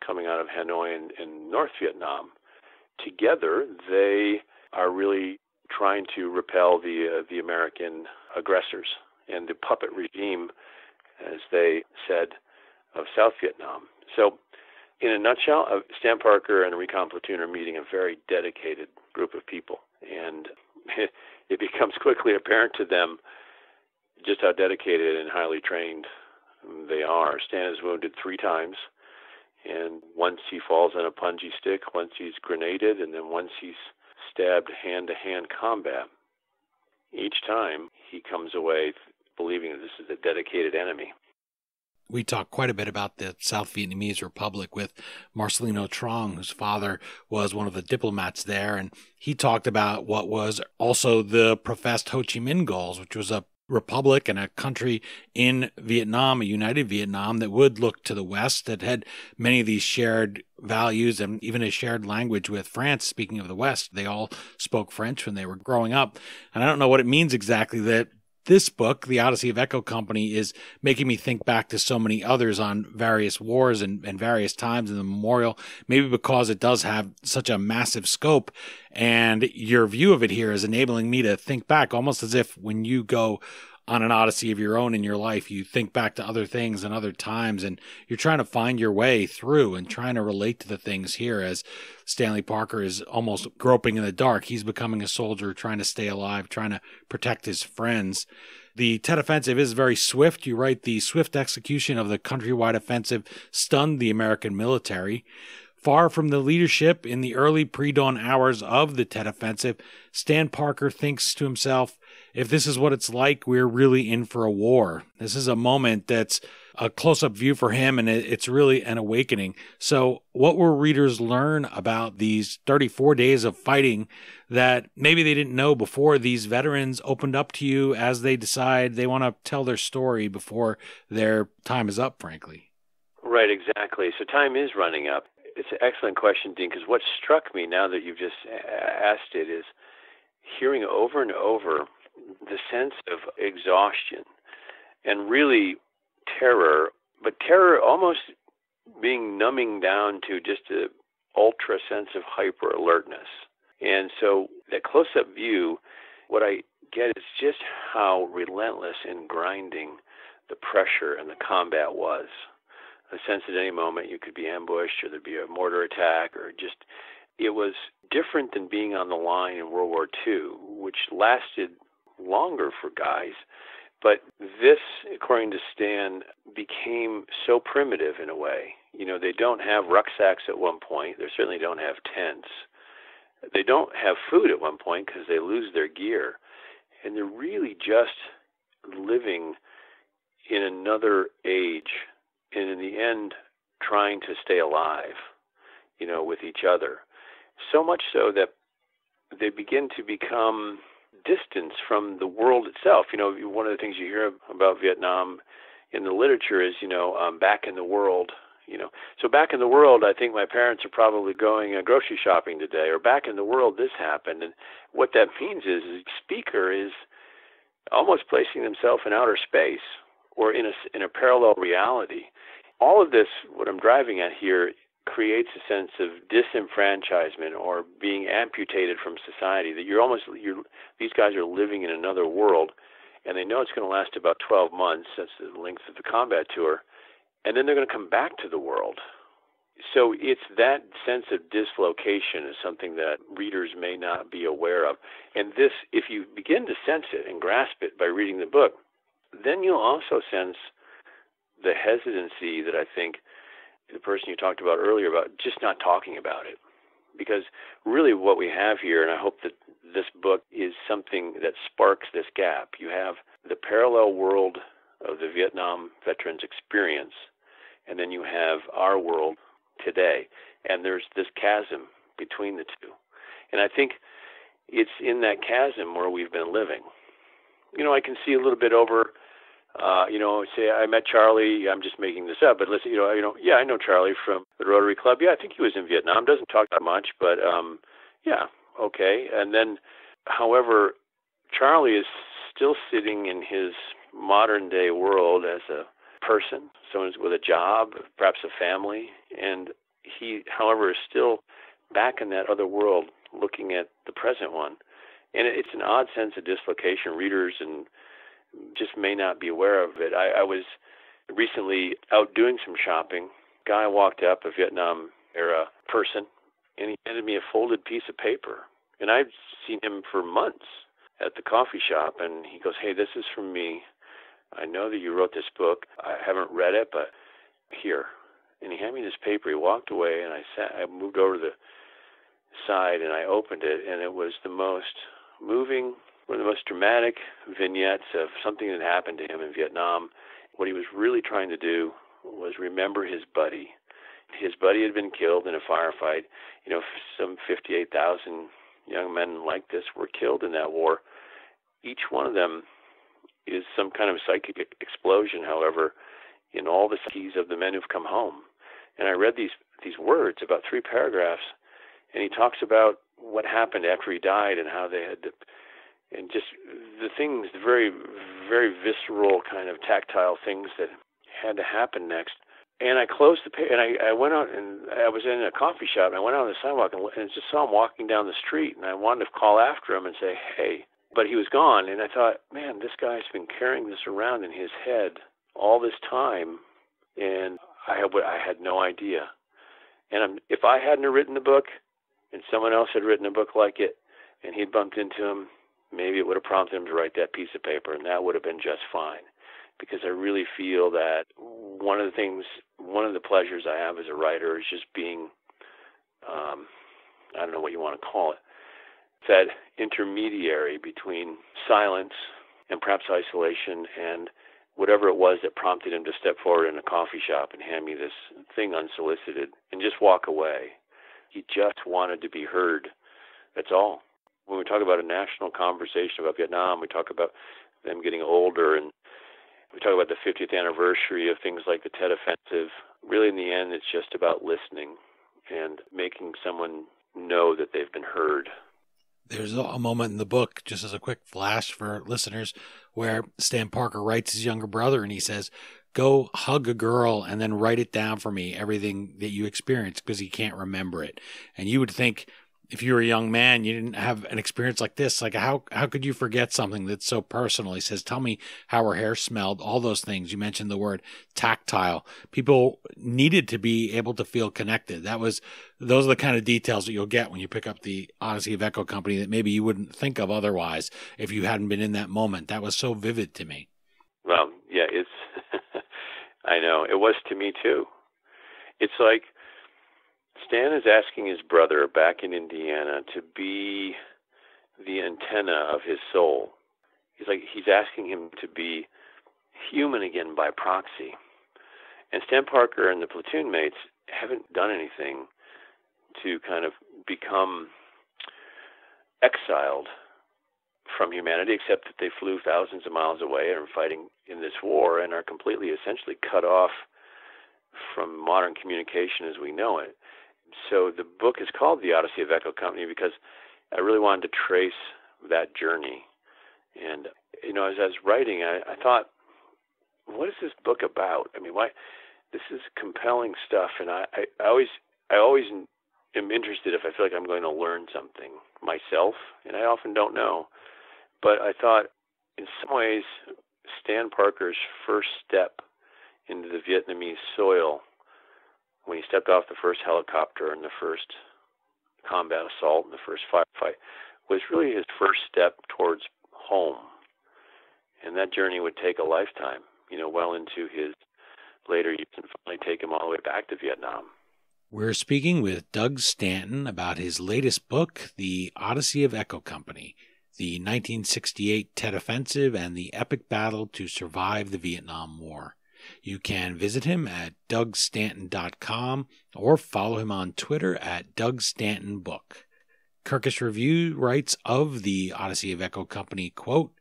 coming out of Hanoi in North Vietnam. Together, they are really trying to repel the American aggressors and the puppet regime, as they said, of South Vietnam. So, in a nutshell, Stan Parker and a recon platoon are meeting a very dedicated group of people, and it becomes quickly apparent to them just how dedicated and highly trained they are. Stan is wounded 3 times, and once he falls on a punji stick, once he's grenaded, and then once he's stabbed hand-to-hand combat. Each time, he comes away believing that this is a dedicated enemy. We talk quite a bit about the South Vietnamese Republic with Marcelino Trong, whose father was one of the diplomats there, and he talked about what was also the professed Ho Chi Minh goals, which was a republic and a country in Vietnam, a united Vietnam that would look to the West, that had many of these shared values and even a shared language with France. Speaking of the West, they all spoke French when they were growing up. And I don't know what it means exactly that this book, The Odyssey of Echo Company, is making me think back to so many others on various wars and various times in the memorial, maybe because it does have such a massive scope. And your view of it here is enabling me to think back almost as if when you go on an odyssey of your own in your life. You think back to other things and other times, and you're trying to find your way through and trying to relate to the things here as Stanley Parker is almost groping in the dark. He's becoming a soldier, trying to stay alive, trying to protect his friends. The Tet Offensive is very swift. You write, the swift execution of the countrywide offensive stunned the American military. Far from the leadership in the early pre-dawn hours of the Tet Offensive, Stan Parker thinks to himself, if this is what it's like, we're really in for a war. This is a moment that's a close-up view for him, and it's really an awakening. So what will readers learn about these 34 days of fighting that maybe they didn't know before these veterans opened up to you as they decide they want to tell their story before their time is up, frankly? Right, exactly. So time is running up. It's an excellent question, Dean, because what struck me now that you've just asked it is hearing over and over the sense of exhaustion and really terror, but terror almost being numbing down to just an ultra sense of hyper alertness. And so that close-up view, what I get is just how relentless and grinding the pressure and the combat was. A sense at any moment you could be ambushed or there'd be a mortar attack, or just, it was different than being on the line in World War II, which lasted longer for guys. But this, according to Stan, became so primitive in a way. You know, they don't have rucksacks at one point. They certainly don't have tents. They don't have food at one point because they lose their gear. And they're really just living in another age, and in the end, trying to stay alive, you know, with each other. So much so that they begin to become distant from the world itself. You know, one of the things you hear about Vietnam in the literature is, you know, back in the world, you know. So back in the world, I think my parents are probably going grocery shopping today, or back in the world, this happened. And what that means is the speaker is almost placing themselves in outer space or in a parallel reality. All of this, what I'm driving at here, creates a sense of disenfranchisement or being amputated from society, that these guys are living in another world, and they know it's going to last about 12 months. That's the length of the combat tour. And then they're going to come back to the world. So it's that sense of dislocation is something that readers may not be aware of. And this, if you begin to sense it and grasp it by reading the book, then you'll also sense the hesitancy that I think the person you talked about earlier about just not talking about it. Because really what we have here, and I hope that this book is something that sparks this gap, you have the parallel world of the Vietnam veterans' experience, and then you have our world today. And there's this chasm between the two. And I think it's in that chasm where we've been living. You know, I can see a little bit over, say I met Charlie, I'm just making this up, but let's, yeah, I know Charlie from the Rotary Club. Yeah, I think he was in Vietnam. Doesn't talk that much, but yeah, okay. And then, however, Charlie is still sitting in his modern day world as a person, someone with a job, perhaps a family, and he, however, is still back in that other world looking at the present one. And it's an odd sense of dislocation. Readers and just may not be aware of it. I was recently out doing some shopping. Guy walked up, a Vietnam-era person, and he handed me a folded piece of paper. And I've seen him for months at the coffee shop, and he goes, "Hey, this is from me. I know that you wrote this book. I haven't read it, but here." And he handed me this paper. He walked away, and I moved over to the side, and I opened it, and it was the most moving, one of the most dramatic vignettes of something that happened to him in Vietnam. What he was really trying to do was remember his buddy. His buddy had been killed in a firefight. You know, some 58,000 young men like this were killed in that war. Each one of them is some kind of psychic explosion, however, in all the psyches of the men who've come home. And I read these words, about 3 paragraphs, and he talks about what happened after he died and how they had to, and just the things, the very, very visceral kind of tactile things that had to happen next. And I closed the page, and I went out, and I was in a coffee shop, and I went out on the sidewalk and just saw him walking down the street, and I wanted to call after him and say, "Hey, But he was gone, and I thought, man, this guy's been carrying this around in his head all this time, and I had no idea. And if I hadn't written the book, and someone else had written a book like it, and he'd bumped into him, maybe it would have prompted him to write that piece of paper, and that would have been just fine. Because I really feel that one of the pleasures I have as a writer is just being, I don't know what you want to call it, that intermediary between silence and perhaps isolation and whatever it was that prompted him to step forward in a coffee shop and hand me this thing unsolicited and just walk away. He just wanted to be heard. That's all. When we talk about a national conversation about Vietnam, we talk about them getting older, and we talk about the 50th anniversary of things like the Tet Offensive. Really, in the end, it's just about listening and making someone know that they've been heard. There's a moment in the book, just as a quick flash for listeners, where Stan Parker writes his younger brother and he says, go hug a girl and then write it down for me, everything that you experienced, because he can't remember it. And you would think, if you were a young man, you didn't have an experience like this. Like, how could you forget something that's so personal? He says, tell me how her hair smelled, all those things. You mentioned the word tactile. People needed to be able to feel connected. Those are the kind of details that you'll get when you pick up the Odyssey of Echo Company that maybe you wouldn't think of otherwise if you hadn't been in that moment. That was so vivid to me. Well, yeah, it's, I know, it was to me too. It's like, Stan is asking his brother back in Indiana to be the antenna of his soul. He's asking him to be human again by proxy. And Stan Parker and the platoon mates haven't done anything to kind of become exiled from humanity, except that they flew thousands of miles away and are fighting in this war and are completely, essentially cut off from modern communication as we know it. So the book is called The Odyssey of Echo Company because I really wanted to trace that journey. And, as I was writing, I thought, what is this book about? I mean, why? This is compelling stuff, and I always am interested if I feel like I'm going to learn something myself, and I often don't know. But I thought, in some ways, Stan Parker's first step into the Vietnamese soil, when he stepped off the first helicopter in the first combat assault and the first firefight, was really his first step towards home. And that journey would take a lifetime, well into his later years, and finally take him all the way back to Vietnam. We're speaking with Doug Stanton about his latest book, The Odyssey of Echo Company, the 1968 Tet Offensive and the epic battle to survive the Vietnam War. You can visit him at DougStanton.com or follow him on Twitter at DougStantonBook. Kirkus Review writes of the Odyssey of Echo Company, quote,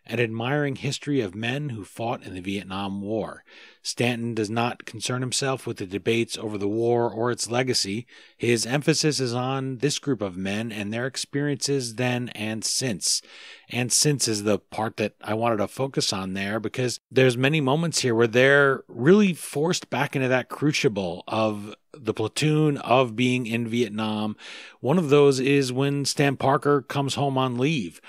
an admiring history of men who fought in the Vietnam War. Stanton does not concern himself with the debates over the war or its legacy. His emphasis is on this group of men and their experiences then and since. And since is the part that I wanted to focus on there, because there's many moments here where they're really forced back into that crucible of the platoon, of being in Vietnam. One of those is when Stan Parker comes home on leave.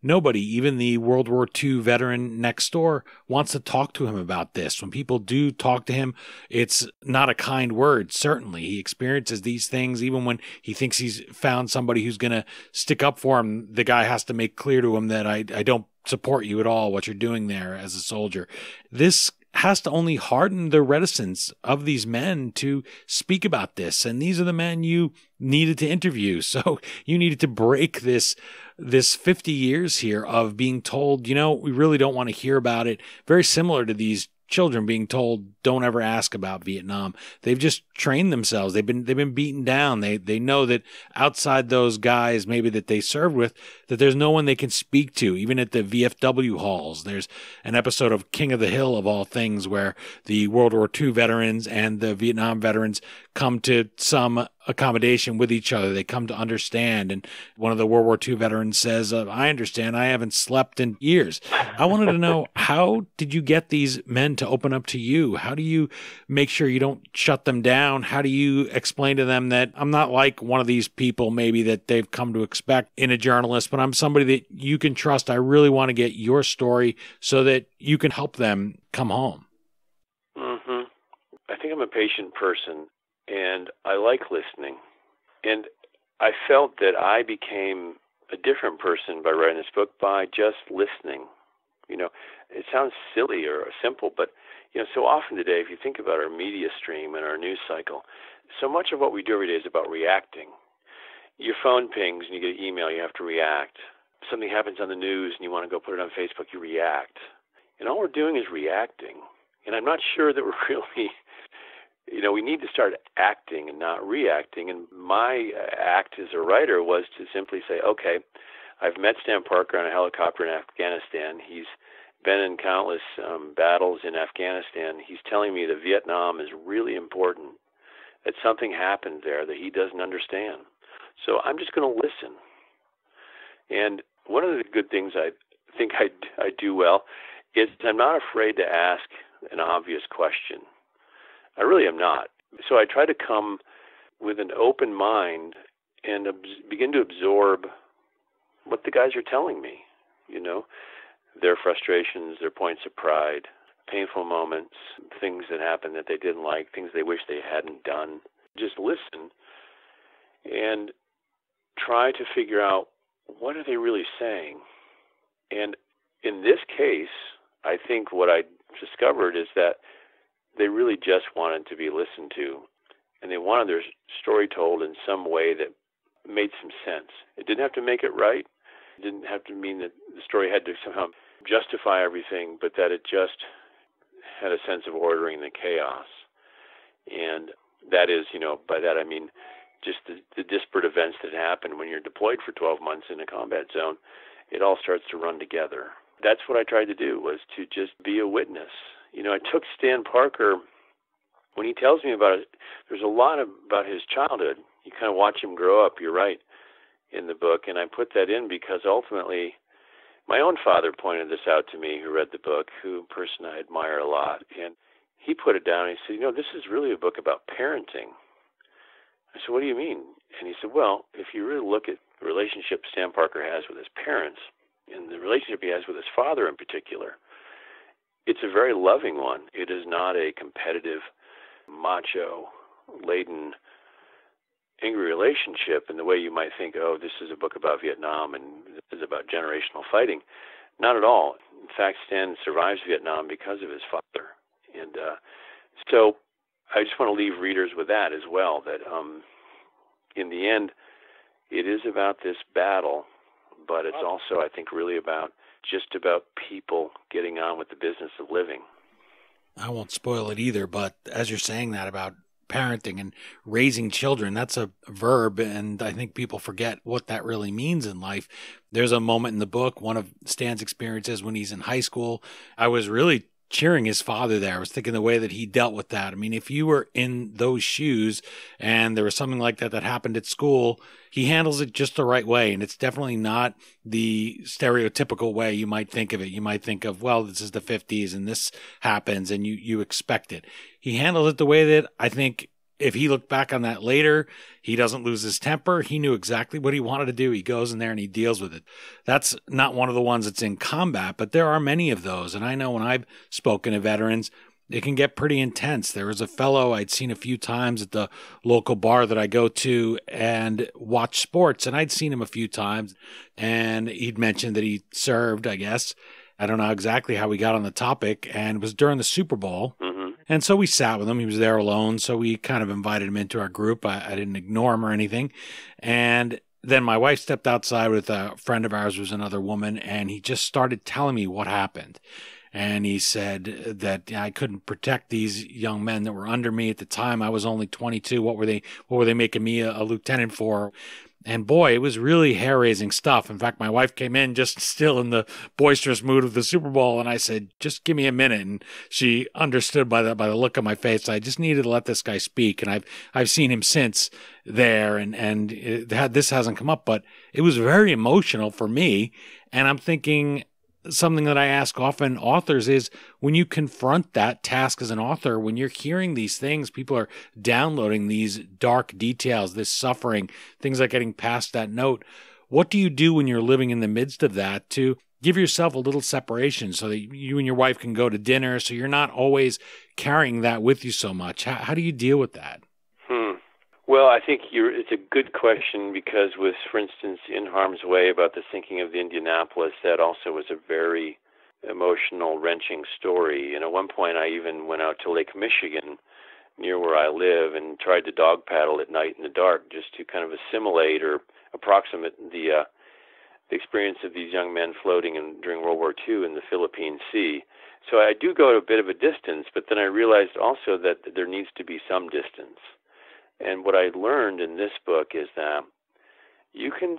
Nobody, even the World War II veteran next door, wants to talk to him about this. When people do talk to him, it's not a kind word, certainly. He experiences these things even when he thinks he's found somebody who's going to stick up for him. The guy has to make clear to him that I don't support you at all, what you're doing there as a soldier. This has to only harden the reticence of these men to speak about this. And these are the men you needed to interview. So you needed to break this 50 years here of being told, we really don't want to hear about it. Very similar to these children being told, don't ever ask about Vietnam. They've just trained themselves. They've been beaten down. They know that outside those guys maybe that they served with, that there's no one they can speak to, even at the VFW halls. There's an episode of King of the Hill of all things where the World War II veterans and the Vietnam veterans come to some accommodation with each other. They come to understand. And one of the World War II veterans says, I understand. I haven't slept in years. I wanted to know, how did you get these men to open up to you? How do you make sure you don't shut them down? How do you explain to them that I'm not like one of these people maybe that they've come to expect in a journalist, but I'm somebody that you can trust. I really want to get your story so that you can help them come home. Mm-hmm. I think I'm a patient person, and I like listening. And I felt that I became a different person by writing this book by just listening. You know, it sounds silly or simple, but, you know, so often today, if you think about our media stream and our news cycle, so much of what we do every day is about reacting. Your phone pings and you get an email, you have to react. Something happens on the news and you want to go put it on Facebook, you react. And all we're doing is reacting. And I'm not sure that we're really, you know, we need to start acting and not reacting. And my act as a writer was to simply say, okay, I've met Stan Parker on a helicopter in Afghanistan. He's been in countless battles in Afghanistan. He's telling me that Vietnam is really important, that something happened there that he doesn't understand. So I'm just going to listen. And one of the good things I think I do well is I'm not afraid to ask an obvious question. I really am not. So I try to come with an open mind and begin to absorb what the guys are telling me, you know, their frustrations, their points of pride, painful moments, things that happened that they didn't like, things they wish they hadn't done. Just listen and try to figure out, what are they really saying? And in this case, I think what I discovered is that they really just wanted to be listened to, and they wanted their story told in some way that made some sense. It didn't have to make it right. It didn't have to mean that the story had to somehow justify everything, but that it just had a sense of ordering the chaos. And that is, you know, by that I mean just the disparate events that happen when you're deployed for 12 months in a combat zone. It all starts to run together. That's what I tried to do, was to just be a witness. You know, I took Stan Parker, when he tells me about it, there's a lot about his childhood. You kind of watch him grow up, you're right, in the book. And I put that in because ultimately my own father pointed this out to me, who read the book, a person I admire a lot. And he put it down and he said, you know, this is really a book about parenting. I said, what do you mean? And he said, well, if you really look at the relationship Stan Parker has with his parents and the relationship he has with his father in particular, it's a very loving one. It is not a competitive, macho-laden, angry relationship in the way you might think, oh, this is a book about Vietnam and this is about generational fighting. Not at all. In fact, Stan survives Vietnam because of his father. And so I just want to leave readers with that as well, that in the end, it is about this battle, but it's also, I think, really about people getting on with the business of living. I won't spoil it either, but as you're saying that about parenting and raising children, that's a verb, and I think people forget what that really means in life. There's a moment in the book, one of Stan's experiences when he's in high school. I was really cheering his father there. I was thinking the way that he dealt with that. I mean, if you were in those shoes and there was something like that happened at school, he handles it just the right way. And it's definitely not the stereotypical way you might think of it. You might think of, well, this is the 50s and this happens and you expect it. He handles it the way that I think if he looked back on that later, he doesn't lose his temper. He knew exactly what he wanted to do. He goes in there and he deals with it. That's not one of the ones that's in combat, but there are many of those. And I know when I've spoken to veterans, it can get pretty intense. There was a fellow I'd seen a few times at the local bar that I go to and watch sports, and I'd seen him a few times, and he'd mentioned that he served, I guess. I don't know exactly how we got on the topic, and it was during the Super Bowl. Mm-hmm. And so we sat with him. He was there alone, so we kind of invited him into our group. I didn't ignore him or anything. And then my wife stepped outside with a friend of ours who was another woman, and he just started telling me what happened. And he said that I couldn't protect these young men that were under me at the time. I was only 22. What were they making me a lieutenant for? And boy, it was really hair-raising stuff. In fact, my wife came in just still in the boisterous mood of the Super Bowl, and I said, just give me a minute. And she understood by the look on my face. I just needed to let this guy speak. And I've seen him since there, and this hasn't come up, but it was very emotional for me. And I'm thinking, something that I ask often authors is, when you confront that task as an author, when you're hearing these things, people are downloading these dark details, this suffering, things like getting past that note. What do you do when you're living in the midst of that to give yourself a little separation so that you and your wife can go to dinner, so you're not always carrying that with you so much? How do you deal with that? Well, I think it's a good question, because with, for instance, In Harm's Way, about the sinking of the Indianapolis, that also was a very emotional, wrenching story. And at one point, I even went out to Lake Michigan, near where I live, and tried to dog paddle at night in the dark, just to kind of assimilate or approximate the experience of these young men floating during World War II in the Philippine Sea. So I do go to a bit of a distance, but then I realized also that there needs to be some distance. And what I learned in this book is that you can,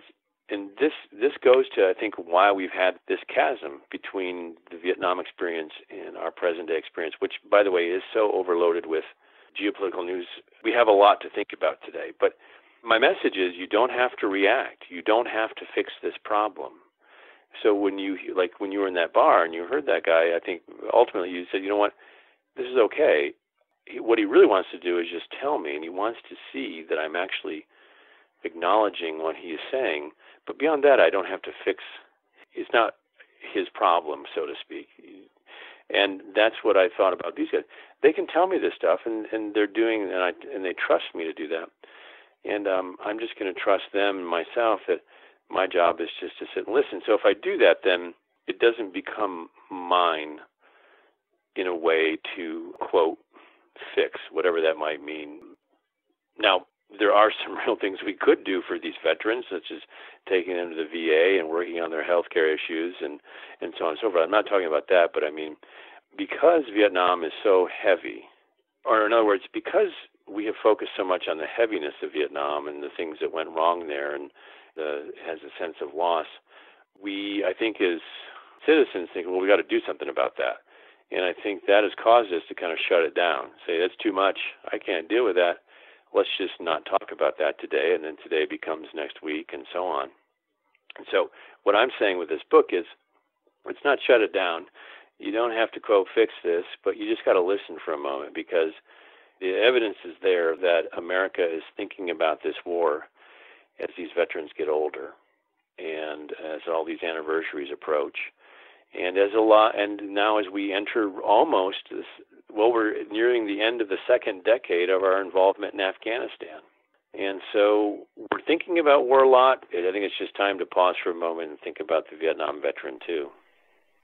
and this goes to, I think, why we've had this chasm between the Vietnam experience and our present-day experience, which, by the way, is so overloaded with geopolitical news. We have a lot to think about today. But my message is, you don't have to react. You don't have to fix this problem. So when you were in that bar and you heard that guy, I think ultimately you said, you know what, this is okay. What he really wants to do is just tell me, and he wants to see that I'm actually acknowledging what he is saying. But beyond that, I don't have to fix. It's not his problem, so to speak. And that's what I thought about these guys. They can tell me this stuff, and they're doing, and they trust me to do that. And I'm just going to trust them and myself that my job is just to sit and listen. So if I do that, then it doesn't become mine in a way to, quote, fix, whatever that might mean. Now, there are some real things we could do for these veterans, such as taking them to the VA and working on their health care issues and so on and so forth. I'm not talking about that, but I mean, because Vietnam is so heavy, or in other words, because we have focused so much on the heaviness of Vietnam and the things that went wrong there, and has a sense of loss, we, I think, as citizens think, well, we got to do something about that. And I think that has caused us to kind of shut it down, say, that's too much, I can't deal with that, let's just not talk about that today, and then today becomes next week, and so on. And so what I'm saying with this book is, let's not shut it down. You don't have to, quote, fix this, but you just got to listen for a moment, because the evidence is there that America is thinking about this war as these veterans get older, and as all these anniversaries approach. And now as we enter almost this, well, we're nearing the end of the second decade of our involvement in Afghanistan. And so we're thinking about war a lot. I think it's just time to pause for a moment and think about the Vietnam veteran too.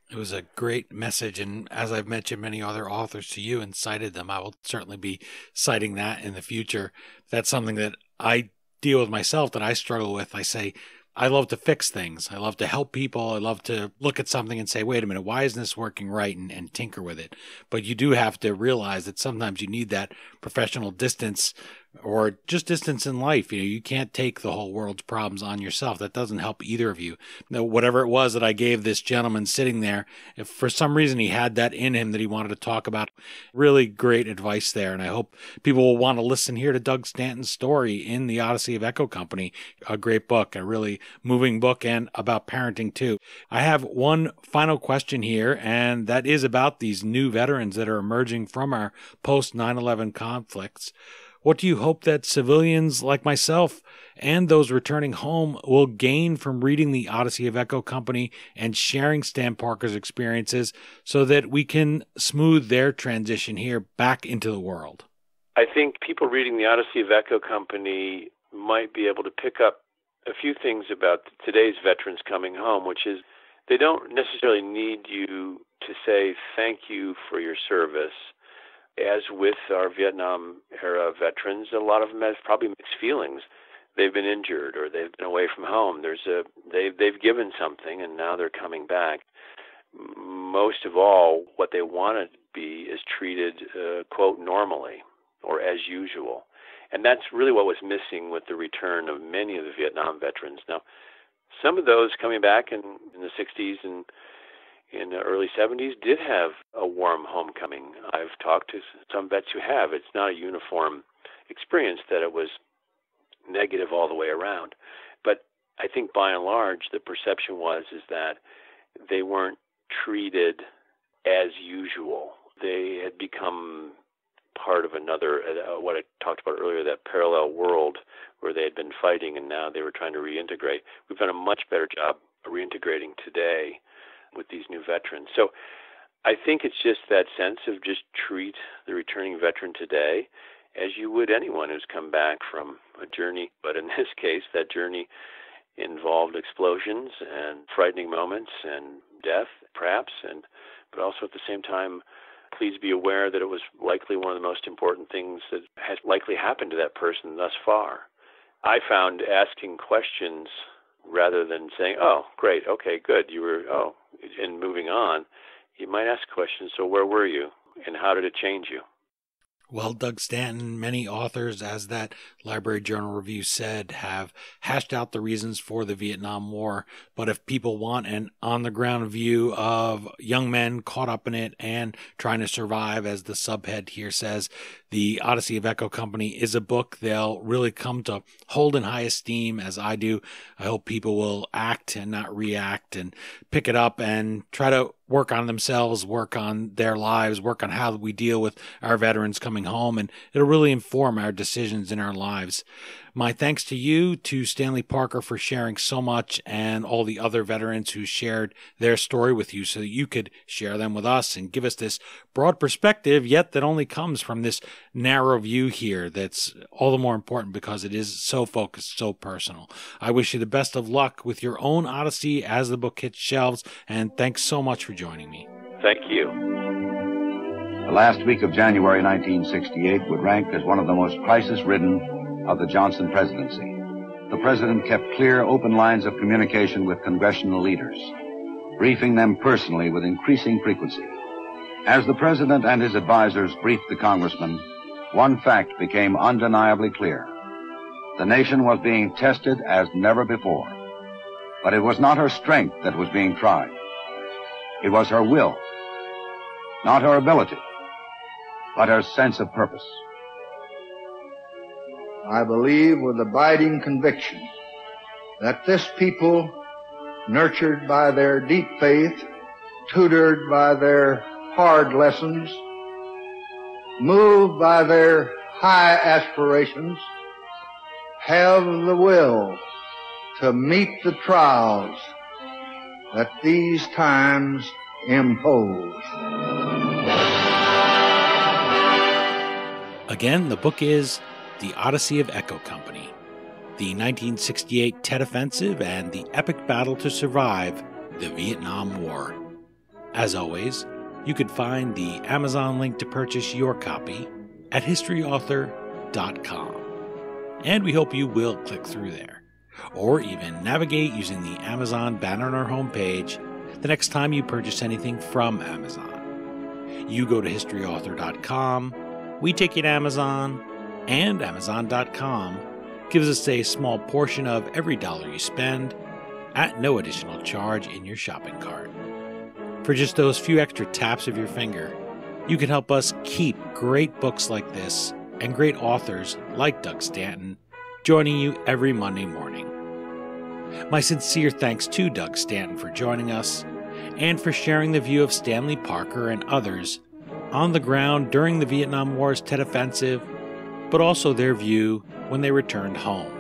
It was a great message, and as I've mentioned many other authors to you and cited them, I will certainly be citing that in the future. That's something that I deal with myself, that I struggle with. I say, I love to fix things. I love to help people. I love to look at something and say, wait a minute, why isn't this working right, and tinker with it. But you do have to realize that sometimes you need that professional distance, or just distance in life. You can't take the whole world's problems on yourself. That doesn't help either of you. Now, whatever it was that I gave this gentleman sitting there, if for some reason he had that in him that he wanted to talk about, really great advice there. And I hope people will want to listen here to Doug Stanton's story in the Odyssey of Echo Company, a great book, a really moving book, and about parenting too. I have one final question here, and that is about these new veterans that are emerging from our post 9/11 conflicts. What do you hope that civilians like myself and those returning home will gain from reading the Odyssey of Echo Company and sharing Stan Parker's experiences so that we can smooth their transition here back into the world? I think people reading the Odyssey of Echo Company might be able to pick up a few things about today's veterans coming home, which is they don't necessarily need you to say thank you for your service. As with our Vietnam-era veterans, a lot of them have probably mixed feelings. They've been injured, or they've been away from home. They've given something, and now they're coming back. Most of all, what they want to be is treated, quote, normally. or as usual. And that's really what was missing with the return of many of the Vietnam veterans. Now, some of those coming back in the 60s and in the early 70s did have a warm homecoming. I've talked to some vets who have. It's not a uniform experience that it was negative all the way around. But I think by and large, the perception is that they weren't treated as usual. They had become part of another, what I talked about earlier, that parallel world where they had been fighting and now they were trying to reintegrate. We've done a much better job of reintegrating today with these new veterans. So I think it's just that sense of just treat the returning veteran today as you would anyone who's come back from a journey. But in this case, that journey involved explosions and frightening moments and death, perhaps, but also at the same time, please be aware that it was likely one of the most important things that has likely happened to that person thus far. I found asking questions rather than saying, oh, great, okay, good, and moving on, you might ask questions, so where were you and how did it change you? Well, Doug Stanton, many authors, as that Library Journal review said, have hashed out the reasons for the Vietnam War. But if people want an on-the-ground view of young men caught up in it and trying to survive, as the subhead here says, the Odyssey of Echo Company is a book they'll really come to hold in high esteem, as I do. I hope people will act and not react and pick it up and try to work on themselves, work on their lives, work on how we deal with our veterans coming home, and it'll really inform our decisions in our lives. My thanks to you, to Stanley Parker for sharing so much, and all the other veterans who shared their story with you so that you could share them with us and give us this broad perspective, yet that only comes from this narrow view here that's all the more important because it is so focused, so personal. I wish you the best of luck with your own Odyssey as the book hits shelves, and thanks so much for joining me. Thank you. The last week of January 1968 would rank as one of the most crisis-ridden of the Johnson presidency. The president kept clear, open lines of communication with congressional leaders, briefing them personally with increasing frequency. As the president and his advisors briefed the congressman, one fact became undeniably clear. The nation was being tested as never before. But it was not her strength that was being tried. It was her will, not her ability, but her sense of purpose. I believe with abiding conviction that this people, nurtured by their deep faith, tutored by their hard lessons, moved by their high aspirations, have the will to meet the trials that these times impose. Again, the book is The Odyssey of Echo Company, the 1968 Tet Offensive and the epic battle to survive the Vietnam War. As always, you could find the Amazon link to purchase your copy at historyauthor.com. And we hope you will click through there, or even navigate using the Amazon banner on our homepage the next time you purchase anything from Amazon. You go to historyauthor.com, we take you to Amazon, and Amazon.com gives us a small portion of every dollar you spend at no additional charge in your shopping cart. For just those few extra taps of your finger, you can help us keep great books like this and great authors like Doug Stanton joining you every Monday morning. My sincere thanks to Doug Stanton for joining us and for sharing the view of Stanley Parker and others on the ground during the Vietnam War's Tet Offensive, but also their view when they returned home.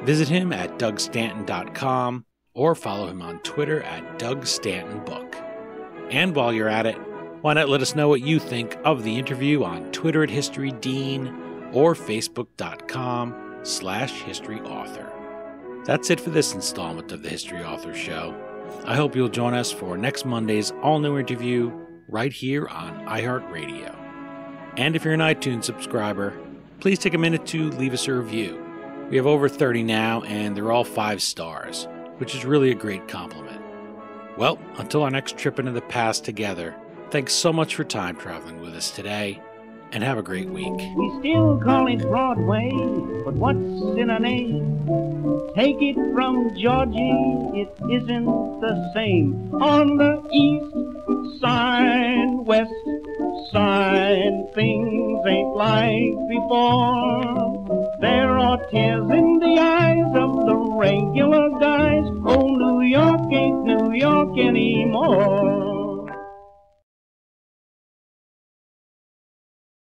Visit him at DougStanton.com or follow him on Twitter at DougStantonBook. And while you're at it, why not let us know what you think of the interview on Twitter at HistoryDean or Facebook.com/HistoryAuthor. That's it for this installment of the History Author Show. I hope you'll join us for next Monday's all-new interview right here on iHeartRadio. And if you're an iTunes subscriber, please take a minute to leave us a review. We have over 30 now, and they're all 5 stars, which is really a great compliment. Well, until our next trip into the past together, thanks so much for time traveling with us today. and have a great week. We still call it Broadway, but what's in a name? Take it from Georgie, it isn't the same. On the east side, west side, things ain't like before. There are tears in the eyes of the regular guys. Oh, New York ain't New York anymore.